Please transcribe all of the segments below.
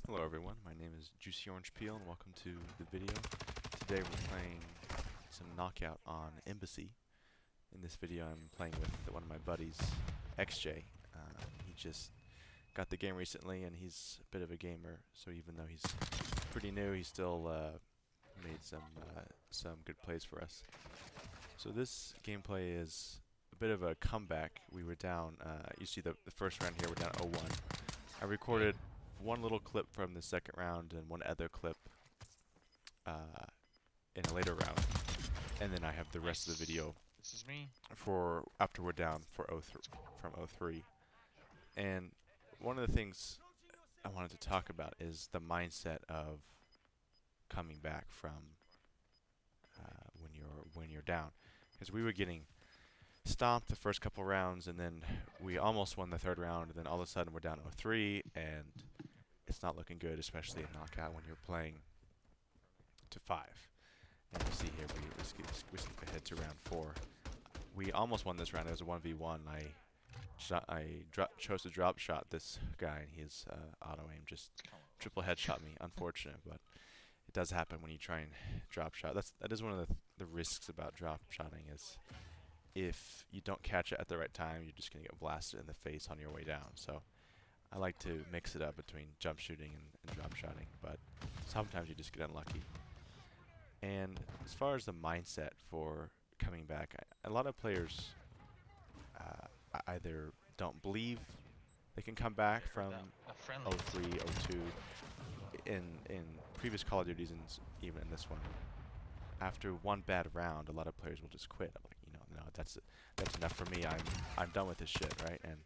Hello everyone, my name is JuicyOrangePeel and welcome to the video. Today we're playing some knockout on Embassy. In this video I'm playing with one of my buddies, XJ. He just got the game recently and he's a bit of a gamer, so even though he's pretty new, he still made some good plays for us. So this gameplay is a bit of a comeback. We were down, you see the first round here, we're down 0-1. I recorded one little clip from the second round and one other clip in a later round, and then I have the rest of the video This is me. for after we're down for 03, from 03. And one of the things I wanted to talk about is the mindset of coming back from when you're down, because we were getting stomped the first couple rounds, and then we almost won the third round, and then all of a sudden we're down 0-3, and it's not looking good, especially in knockout when you're playing to 5. And you see here we skip ahead to round 4. We almost won this round. It was a 1v1. I chose to drop shot this guy, and his auto aim just triple headshot me. Unfortunate, but it does happen when you try and drop shot. That is one of the risks about drop shotting is if you don't catch it at the right time, you're just gonna get blasted in the face on your way down. So I like to mix it up between jump shooting and drop shotting, but sometimes you just get unlucky. And as far as the mindset for coming back, a lot of players either don't believe they can come back from 03, 02 in previous Call of Duties and even in this one. After one bad round, a lot of players will just quit. I'm like, no, that's enough for me. I'm done with this shit, right? And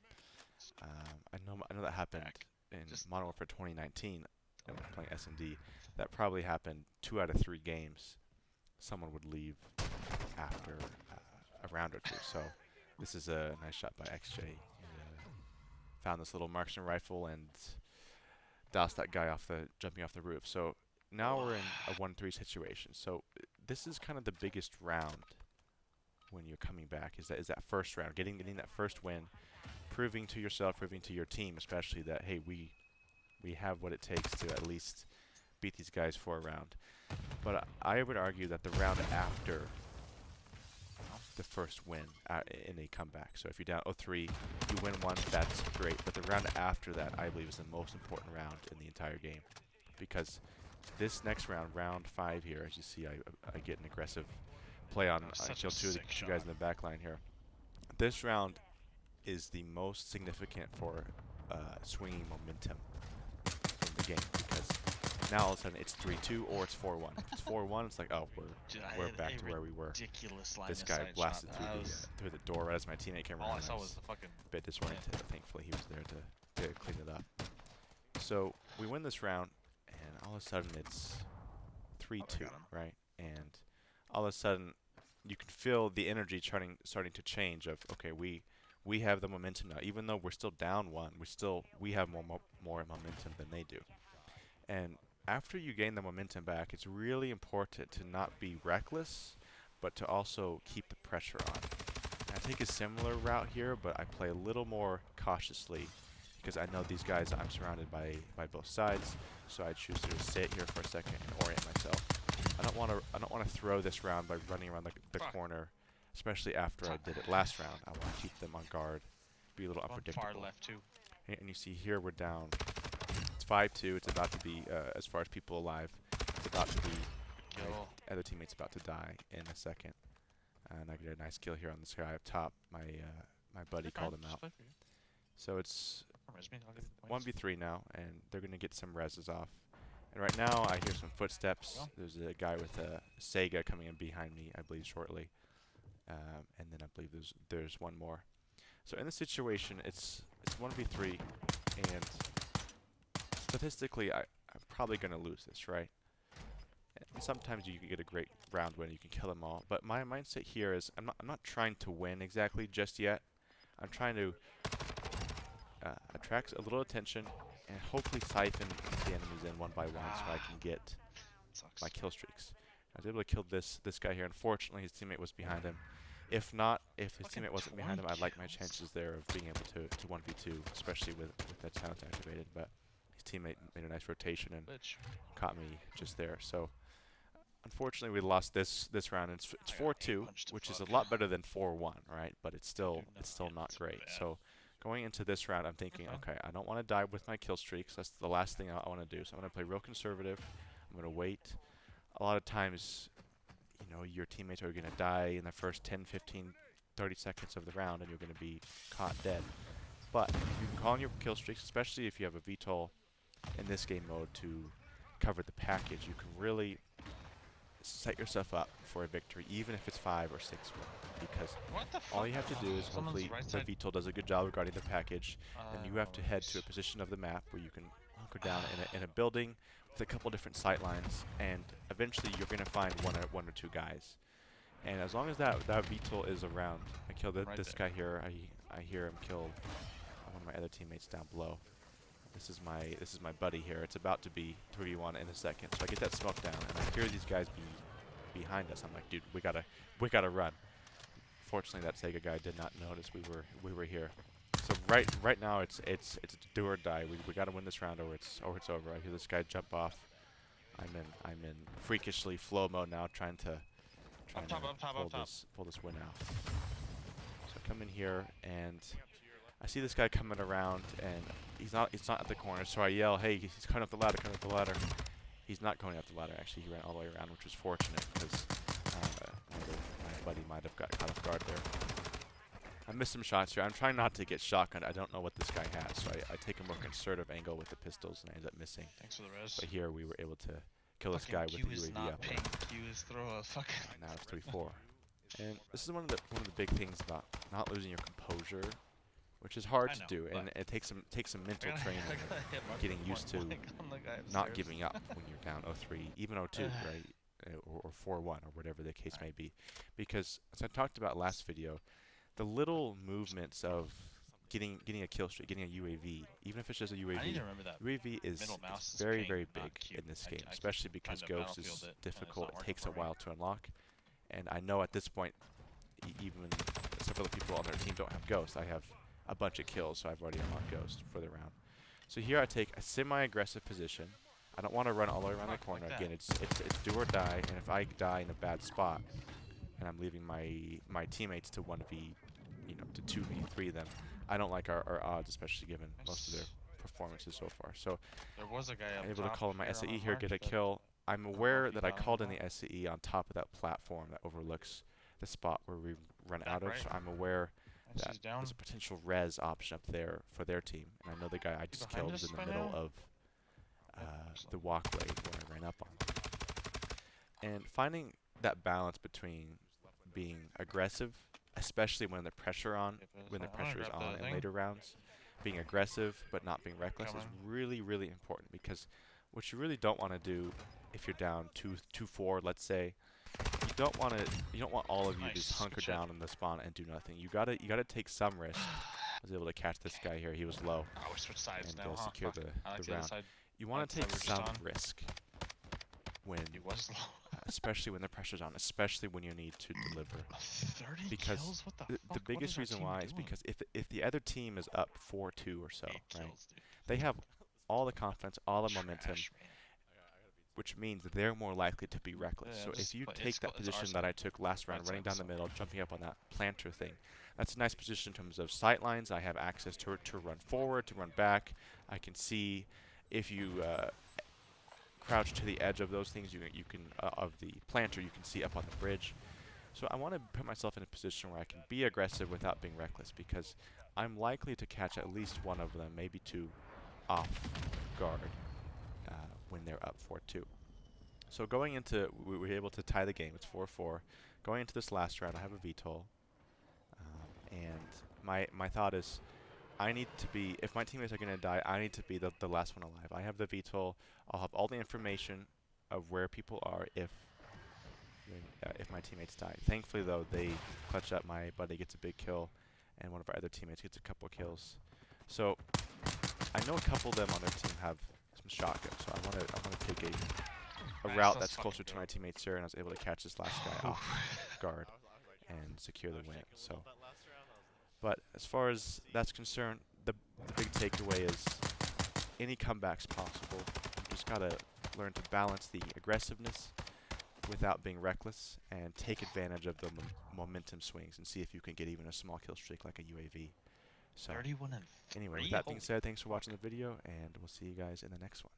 I know that happened in Modern Warfare 2019 and playing S&D. That probably happened 2 out of 3 games. Someone would leave after a round or 2. So this is a nice shot by XJ. He found this little marksman rifle and doused that guy jumping off the roof. So now we're in a 1-3 situation. So this is kind of the biggest round when you're coming back. Is that first round, getting that first win, proving to yourself, proving to your team, especially that hey, we have what it takes to at least beat these guys for a round. But I would argue that the round after the first win in a comeback. So if you're down 0-3, you win one, that's great. But the round after that, I believe, is the most important round in the entire game, because this next round, round 5 here, as you see, I get an aggressive play on. I kill 2 of the guys in the back line here. This round is the most significant for swinging momentum in the game, because now all of a sudden it's 3-2 or it's 4-1. If it's 4-1, it's like, oh, we're back to where we were. This guy blasted through the door right as my teammate came around. All I saw was the fucking a bit disoriented, but thankfully he was there to clean it up. So we win this round, and all of a sudden it's 3-2, right? And all of a sudden you can feel the energy starting to change. Of okay, we have the momentum now, even though we're still down 1. We have more momentum than they do. And after you gain the momentum back, it's really important to not be reckless, but to also keep the pressure on. I take a similar route here, but I play a little more cautiously because I know these guys, I'm surrounded by both sides, so I choose to just sit here for a second and orient myself. I don't want to throw this round by running around the corner, especially after I did it last round. I want to keep them on guard, be a little unpredictable. Far left too. And you see here we're down. It's 5-2. It's about to be, as far as people alive, it's about to be. My other teammate's about to die in a second, and I get a nice kill here on this guy up top. My buddy called him out. So it's 1v3 now, and they're gonna get some reses off. And right now I hear some footsteps. There's a guy with a Sega coming in behind me, I believe shortly, and then I believe there's one more. So in this situation, it's 1v3, and statistically, I'm probably going to lose this, right? And sometimes you can get a great round win, you can kill them all. But my mindset here is I'm not trying to win exactly just yet. I'm trying to attract a little attention and hopefully siphon the enemies in one by one so I can get my kill streaks. I was able to kill this guy here. Unfortunately, his teammate was behind him. If his teammate wasn't behind him, I'd like my chances there of being able to 1v2, especially with that talent activated. But his teammate made a nice rotation and caught me just there. So unfortunately, we lost this round. It's 4-2, which is a lot better than 4-1, right? But it's still not great. So going into this round, I'm thinking, okay, I don't want to die with my kill streaks. That's the last thing I want to do. So I'm going to play real conservative. I'm going to wait. A lot of times, you know, your teammates are going to die in the first 10, 15, 30 seconds of the round, and you're going to be caught dead. But you can call on your kill streaks, especially if you have a VTOL in this game mode to cover the package. You can really set yourself up for a victory, even if it's 5 or 6-1. Because all you have to do is hopefully the VTOL does a good job of guarding the package, and you have to head to a position of the map where you can hunker down in a building with a couple different sight lines, and eventually you're going to find one or two guys. And as long as that VTOL is around, I killed this guy here. I hear him kill one of my other teammates down below. This is my buddy here. It's about to be 3v1 in a second. So I get that smoke down, and I hear these guys behind us. I'm like, dude, we gotta run. Fortunately, that Sega guy did not notice we were here. So right now it's do or die. We gotta win this round, or it's over. I hear this guy jump off. I'm in freakishly flow mode now, trying to pull this win out. So I come in here and I see this guy coming around, and he's not at the corner. So I yell, "Hey, he's coming up the ladder! Coming up the ladder!" He's not going up the ladder. Actually, he ran all the way around, which was fortunate because my buddy might have got caught off guard there. I missed some shots here. I'm trying not to get shotgunned. I don't know what this guy has, so I take a more conservative angle with the pistols, and I end up missing. Thanks for the res. But here we were able to kill this guy with the UAV up. Q is throw a fucking. Now it's 3-4. And this is one of the big things about not losing your composure, which is hard to do, and it takes some mental training, getting used to not giving up when you're down 0-3, even 0-2, right, or 4-1, or whatever the case may be. Because as I talked about last video, the little movements of getting a kill streak, getting a UAV, even if it's just a UAV, UAV is very, very big in this game, especially because Ghost is difficult. It takes a while to unlock, and I know at this point, even several people on their team don't have Ghost. I have a bunch of kills, so I've already unlocked Ghost for the round. So here I take a semi-aggressive position. I don't want to run all the way around the corner. Again, it's do or die, and if I die in a bad spot, and I'm leaving my teammates to 1v, to 2v3 them, I don't like our odds, especially given most of their performances so far. So I'm able to call in my SAE here, get a kill. I'm aware that I called in the SAE on top of that platform that overlooks the spot where we run out of, so I'm aware that there's a potential res option up there for their team. And I know the guy I just killed is in the middle of the walkway where I ran up on. And finding that balance between being aggressive, especially when the pressure is on in later rounds, being aggressive but not being reckless is really, really important, because what you really don't want to do if you're down 2-4, let's say, you don't want all of you to just hunker down in the spawn and do nothing. You gotta take some risk. I was able to catch this guy here. He was low and secure the round. You want to take some risk when, especially when the pressure's on, especially when you need to deliver. Because the biggest reason why is because if the other team is up 4-2 or so, right, they have all the confidence, all the momentum, which means that they're more likely to be reckless. So if you take that position that I took last round, running down the middle, jumping up on that planter thing, that's a nice position in terms of sight lines. I have access to run forward, to run back. I can see if you crouch to the edge of those things, you can of the planter, you can see up on the bridge. So I want to put myself in a position where I can be aggressive without being reckless, because I'm likely to catch at least one of them, maybe two, off guard when they're up 4-2. So going into, we were able to tie the game. It's 4-4. Going into this last round, I have a VTOL, and my thought is, I need to be, if my teammates are going to die, I need to be the last one alive. I have the VTOL. I'll have all the information of where people are if my teammates die. Thankfully, though, they clutch up. My buddy gets a big kill, and one of our other teammates gets a couple kills. So I know a couple of them on their team have some shotguns, so I want to take a route that's closer to my teammates here, and I was able to catch this last guy off guard and secure the win. So, but as far as that's concerned, the big takeaway is any comebacks possible. You just gotta learn to balance the aggressiveness without being reckless and take advantage of the momentum swings and see if you can get even a small kill streak like a UAV. So, 31 and 3. anyway, with that being said, thanks for watching the video, and we'll see you guys in the next one.